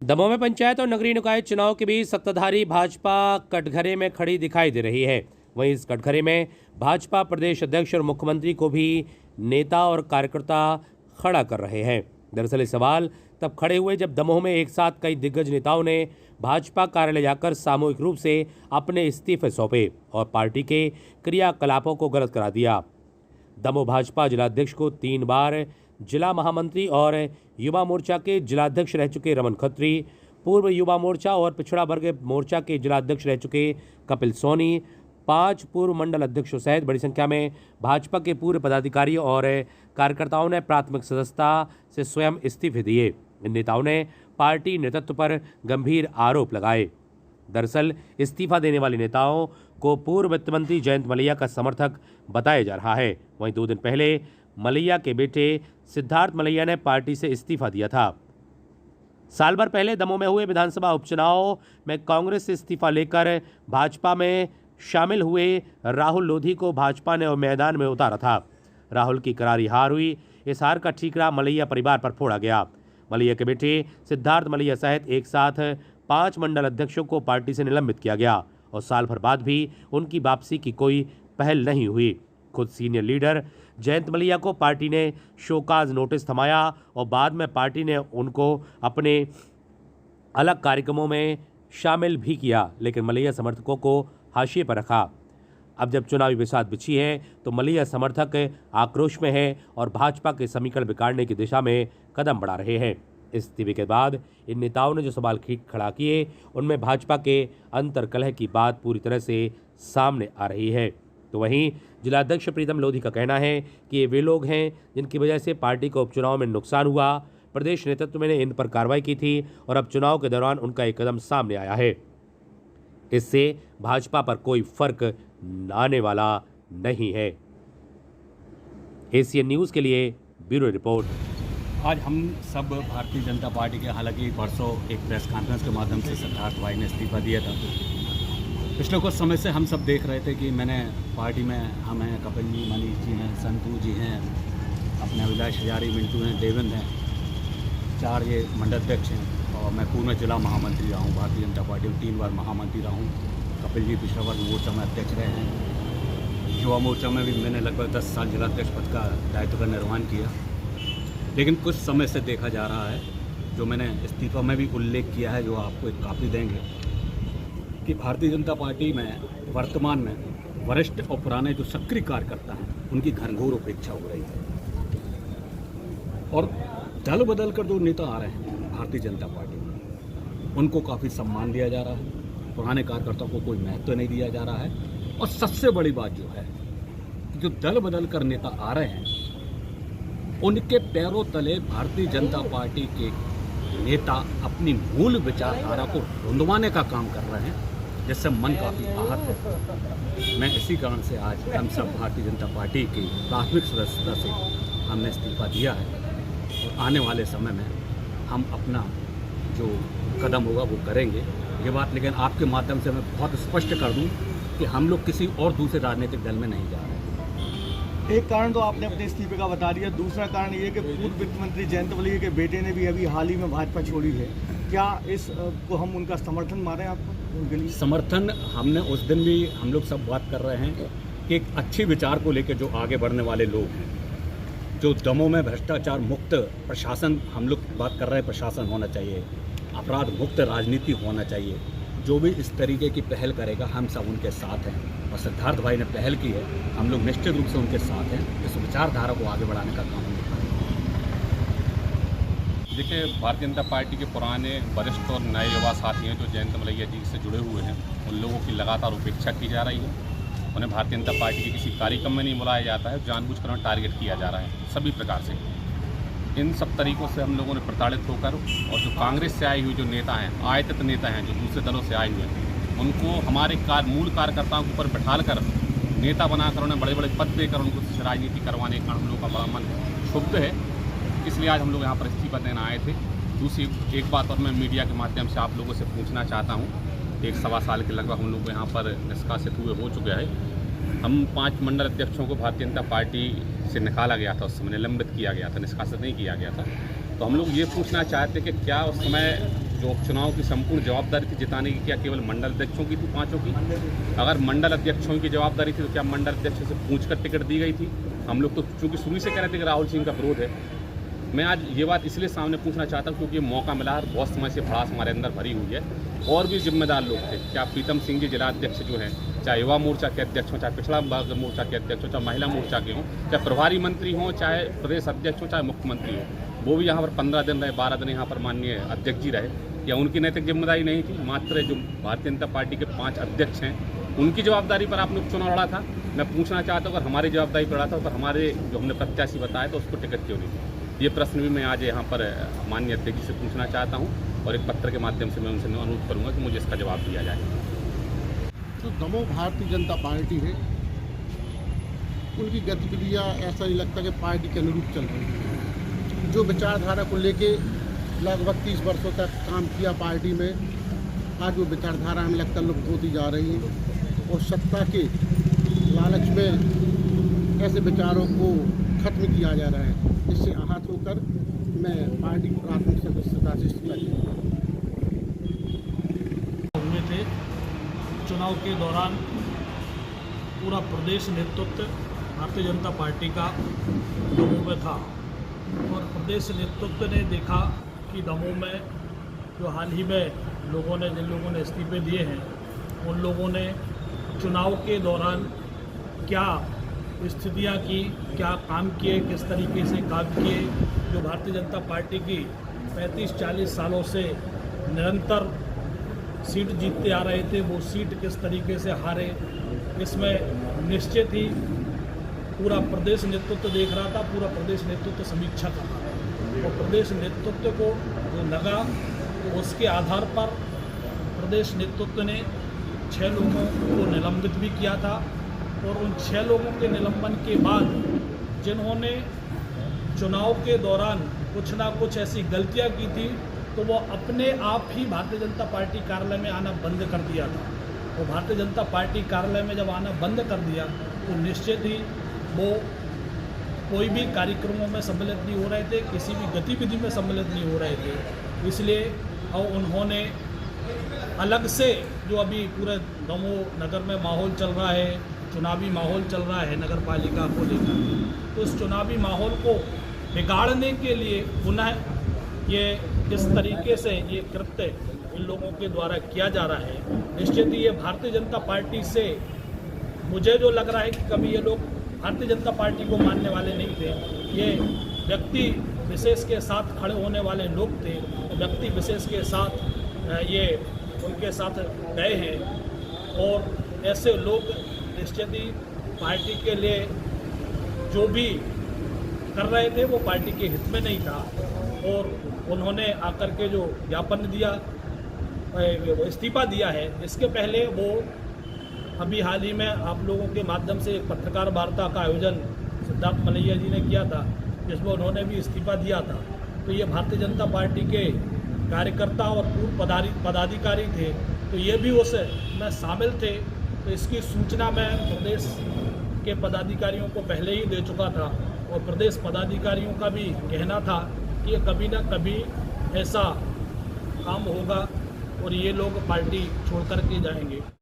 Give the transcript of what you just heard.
दमोह में पंचायत और नगरीय निकाय चुनाव के बीच सत्ताधारी भाजपा कटघरे में खड़ी दिखाई दे रही है। वहीं इस कटघरे में भाजपा प्रदेश अध्यक्ष और मुख्यमंत्री को भी नेता और कार्यकर्ता खड़ा कर रहे हैं। दरअसल ये सवाल तब खड़े हुए जब दमोह में एक साथ कई दिग्गज नेताओं ने भाजपा कार्यालय जाकर सामूहिक रूप से अपने इस्तीफे सौंपे और पार्टी के क्रियाकलापों को गलत करा दिया। दमोह भाजपा जिलाध्यक्ष को 3 बार जिला महामंत्री और युवा मोर्चा के जिलाध्यक्ष रह चुके रमन खत्री, पूर्व युवा मोर्चा और पिछड़ा वर्ग मोर्चा के जिलाध्यक्ष रह चुके कपिल सोनी, 5 पूर्व मंडल अध्यक्षों सहित बड़ी संख्या में भाजपा के पूर्व पदाधिकारियों और कार्यकर्ताओं ने प्राथमिक सदस्यता से स्वयं इस्तीफे दिए। इन नेताओं ने पार्टी नेतृत्व पर गंभीर आरोप लगाए। दरअसल इस्तीफा देने वाले नेताओं को पूर्व वित्त मंत्री जयंत मलैया का समर्थक बताया जा रहा है। वहीं 2 दिन पहले मलैया के बेटे सिद्धार्थ मलैया ने पार्टी से इस्तीफा दिया था। साल भर पहले दमोह में हुए विधानसभा उपचुनाव में कांग्रेस से इस्तीफा लेकर भाजपा में शामिल हुए राहुल लोधी को भाजपा ने मैदान में उतारा था। राहुल की करारी हार हुई। इस हार का ठीकरा मलैया परिवार पर फोड़ा गया। मलैया के बेटे सिद्धार्थ मलैया सहित एक साथ 5 मंडल अध्यक्षों को पार्टी से निलंबित किया गया और साल भर बाद भी उनकी वापसी की कोई पहल नहीं हुई। खुद सीनियर लीडर जयंत मलैया को पार्टी ने शोकाज नोटिस थमाया और बाद में पार्टी ने उनको अपने अलग कार्यक्रमों में शामिल भी किया, लेकिन मलैया समर्थकों को हाशिए पर रखा। अब जब चुनावी बिसात बिछी है तो मलैया समर्थक आक्रोश में हैं और भाजपा के समीकरण बिगाड़ने की दिशा में कदम बढ़ा रहे हैं। इस्तीफे के बाद इन नेताओं ने जो सवाल खड़ा किए उनमें भाजपा के अंतर्कलह की बात पूरी तरह से सामने आ रही है। तो वहीं जिलाध्यक्ष प्रीतम लोधी का कहना है कि ये वे लोग हैं जिनकी वजह से पार्टी को उपचुनाव में नुकसान हुआ। प्रदेश नेतृत्व ने इन पर कार्रवाई की थी और अब चुनाव के दौरान उनका एक कदम सामने आया है। इससे भाजपा पर कोई फर्क आने वाला नहीं है। एशियन न्यूज़ के लिए ब्यूरो रिपोर्ट। आज हम सब भारतीय जनता पार्टी के, हालांकि परसों एक प्रेस कॉन्फ्रेंस के माध्यम से सिद्धार्थ भाई ने इस्तीफा दिया था। पिछले कुछ समय से हम सब देख रहे थे कि मैंने पार्टी में हम हैं, कपिल जी, मनीष जी हैं, संतू जी हैं, अपने अभिलाष हजारी, मिंटू हैं, देवेंद्र हैं, 4 ये मंडलाध्यक्ष हैं और मैं पूर्व जिला महामंत्री रहा हूँ भारतीय जनता पार्टी में, 3 बार महामंत्री रहा हूँ। कपिल जी पिछड़ा वर्ग मोर्चा में अध्यक्ष रहे हैं। युवा मोर्चा में भी मैंने लगभग 10 साल जिलाध्यक्ष पद का दायित्व का निर्वहन किया। लेकिन कुछ समय से देखा जा रहा है, जो मैंने इस्तीफा में भी उल्लेख किया है, जो आपको एक कापी देंगे, कि भारतीय जनता पार्टी में वर्तमान में वरिष्ठ और पुराने जो सक्रिय कार्यकर्ता हैं उनकी घनघोर उपेक्षा हो रही है और दल बदल कर जो नेता आ रहे हैं भारतीय जनता पार्टी में उनको काफ़ी सम्मान दिया जा रहा है। पुराने कार्यकर्ताओं को कोई महत्व नहीं दिया जा रहा है। और सबसे बड़ी बात जो है, जो दल बदल कर नेता आ रहे हैं उनके पैरों तले भारतीय जनता पार्टी के नेता अपनी मूल विचारधारा को रुंधवाने का काम कर रहे हैं, जिससे मन काफ़ी आहत है। मैं इसी कारण से आज हम सब भारतीय जनता पार्टी की प्राथमिक सदस्यता से हमने इस्तीफा दिया है और आने वाले समय में हम अपना जो कदम होगा वो करेंगे। ये बात लेकिन आपके माध्यम से मैं बहुत स्पष्ट कर दूं कि हम लोग किसी और दूसरे राजनीतिक दल में नहीं जा रहे। एक कारण तो आपने अपने इस्तीफे का बता दिया, दूसरा कारण ये कि पूर्व वित्त मंत्री जयंत मलैया के बेटे ने भी अभी हाल ही में भाजपा छोड़ी है। क्या इस को हम उनका समर्थन मारें आपको उनके लिए? समर्थन हमने उस दिन भी हम लोग सब बात कर रहे हैं कि एक अच्छे विचार को लेकर जो आगे बढ़ने वाले लोग हैं, जो दमों में भ्रष्टाचार मुक्त प्रशासन, हम लोग बात कर रहे हैं प्रशासन होना चाहिए, अपराध मुक्त राजनीति होना चाहिए, जो भी इस तरीके की पहल करेगा हम सब उनके साथ हैं। और सिद्धार्थ भाई ने पहल की है, हम लोग निश्चित रूप से उनके साथ हैं। इस विचारधारा को आगे बढ़ाने का काम हम लोग करेंगे। देखिए, भारतीय जनता पार्टी के पुराने वरिष्ठ और नए युवा साथी हैं जो जयंत मलैया जी से जुड़े हुए हैं, उन लोगों की लगातार उपेक्षा की जा रही है। उन्हें भारतीय जनता पार्टी के किसी कार्यक्रम में नहीं बुलाया जाता है, जानबूझकर उन्हें टारगेट किया जा रहा है सभी प्रकार से। इन सब तरीक़ों से हम लोगों ने प्रताड़ित होकर, और जो कांग्रेस से आई हुई जो नेता हैं, आयतित नेता हैं जो दूसरे दलों से आए हुए हैं, उनको हमारे मूल कार्यकर्ताओं के ऊपर बैठाल कर नेता बनाकर उन्हें बड़े बड़े पद देकर उनको राजनीति करवाने का हम लोगों का बड़ा मन क्षुब्ध है। इसलिए आज हम लोग यहाँ पर इस्तीफा देना आए थे। दूसरी एक बात और मैं मीडिया के माध्यम से आप लोगों से पूछना चाहता हूँ, 1-1.25 साल के लगभग हम लोग यहाँ पर निष्कासित हुए हो चुके हैं। हम 5 मंडल अध्यक्षों को भारतीय जनता पार्टी से निकाला गया था, उस समय निलंबित किया गया था, निष्कासित नहीं किया गया था। तो हम लोग ये पूछना चाहते कि क्या उस समय जो उपचुनाव की संपूर्ण जवाबदारी थी जिताने की, क्या केवल मंडल अध्यक्षों की थी, 5 की? अगर मंडल अध्यक्षों की जवाबदारी थी तो क्या मंडल अध्यक्षों से पूछकर टिकट दी गई थी? हम लोग तो चूँकि शुरू से कह रहे थे कि राहुल सिंह का विरोध है। मैं आज ये बात इसलिए सामने पूछना चाहता हूँ क्योंकि ये मौका मिला और बहुत समय से भड़ास हमारे अंदर भरी हुई है। और भी जिम्मेदार लोग थे, क्या प्रीतम सिंह जी जिला अध्यक्ष जो हैं, चाहे युवा मोर्चा के अध्यक्ष हों, चाहे पिछड़ा वर्ग मोर्चा के अध्यक्ष हों, चाहे महिला मोर्चा के हों, चाहे प्रभारी मंत्री हों, चाहे प्रदेश अध्यक्ष हों, चाहे मुख्यमंत्री हों, वो भी यहाँ पर 15 दिन रहे, 12 दिन यहाँ पर माननीय अध्यक्ष जी रहे। क्या उनकी नैतिक जिम्मेदारी नहीं थी? मात्र जो भारतीय जनता पार्टी के 5 अध्यक्ष हैं उनकी जवाबदारी पर आपने उपचुनाव लड़ा था। मैं पूछना चाहता हूँ अगर हमारी जवाबदारी पर लड़ा था तो हमारे जो हमने प्रत्याशी बताया तो उसको टिकट क्यों नहीं दी? ये प्रश्न भी मैं आज यहाँ पर माननीय अध्यक्ष जी से पूछना चाहता हूँ और एक पत्र के माध्यम से मैं उनसे अनुरोध करूँगा कि मुझे इसका जवाब दिया जाए। जो दमोह भारतीय जनता पार्टी है, उनकी गतिविधियाँ ऐसा नहीं लगता कि पार्टी के अनुरूप चल रही है। जो विचारधारा को लेके लगभग 30 वर्षों तक काम किया पार्टी में, आज वो विचारधारा हमें लगता लुप्त होती जा रही है और सत्ता के लालच में ऐसे विचारों को खत्म किया जा रहा है। इससे आहत होकर मैं पार्टी को प्राथमिक सदस्यता से इस्तीफा दिया हुए थे। चुनाव के दौरान पूरा प्रदेश नेतृत्व भारतीय जनता पार्टी का दमोह में था और प्रदेश नेतृत्व ने देखा कि दमोह में जो हाल ही में जिन लोगों ने इस्तीफे दिए हैं, उन लोगों ने चुनाव के दौरान क्या स्थितियां की, क्या काम किए, किस तरीके से काम किए। जो भारतीय जनता पार्टी की 35-40 सालों से निरंतर सीट जीतते आ रहे थे, वो सीट किस तरीके से हारे, इसमें निश्चित ही पूरा प्रदेश नेतृत्व देख रहा था, पूरा प्रदेश नेतृत्व समीक्षा कर रहा था और प्रदेश नेतृत्व को जो लगा तो उसके आधार पर प्रदेश नेतृत्व ने 6 लोगों को निलंबित भी किया था और उन 6 लोगों के निलंबन के बाद जिन्होंने चुनाव के दौरान कुछ ना कुछ ऐसी गलतियां की थी तो वो अपने आप ही भारतीय जनता पार्टी कार्यालय में आना बंद कर दिया था। वो भारतीय जनता पार्टी कार्यालय में जब आना बंद कर दिया तो निश्चित ही वो कोई भी कार्यक्रमों में सम्मिलित नहीं हो रहे थे, किसी भी गतिविधि में सम्मिलित नहीं हो रहे थे। इसलिए और उन्होंने अलग से जो अभी पूरे दमोह नगर में माहौल चल रहा है, चुनावी माहौल चल रहा है नगर पालिका को लेकर, तो उस चुनावी माहौल को बिगाड़ने के लिए पुनः ये किस तरीके से ये कृत्य इन लोगों के द्वारा किया जा रहा है। निश्चित ही ये भारतीय जनता पार्टी से मुझे जो लग रहा है कि कभी ये लोग भारतीय जनता पार्टी को मानने वाले नहीं थे, ये व्यक्ति विशेष के साथ खड़े होने वाले लोग थे, व्यक्ति विशेष के साथ ये उनके साथ गए हैं और ऐसे लोग निश्चित ही पार्टी के लिए जो भी कर रहे थे वो पार्टी के हित में नहीं था और उन्होंने आकर के जो ज्ञापन दिया, इस्तीफा दिया है, इसके पहले वो अभी हाल ही में आप लोगों के माध्यम से एक पत्रकार वार्ता का आयोजन सिद्धार्थ मलैया जी ने किया था जिसमें उन्होंने भी इस्तीफा दिया था। तो ये भारतीय जनता पार्टी के कार्यकर्ता और पूर्व पदाधिकारी थे, तो ये भी उसमें शामिल थे। तो इसकी सूचना मैं प्रदेश के पदाधिकारियों को पहले ही दे चुका था और प्रदेश पदाधिकारियों का भी कहना था कि कभी ना कभी ऐसा काम होगा और ये लोग पार्टी छोड़ कर के जाएंगे।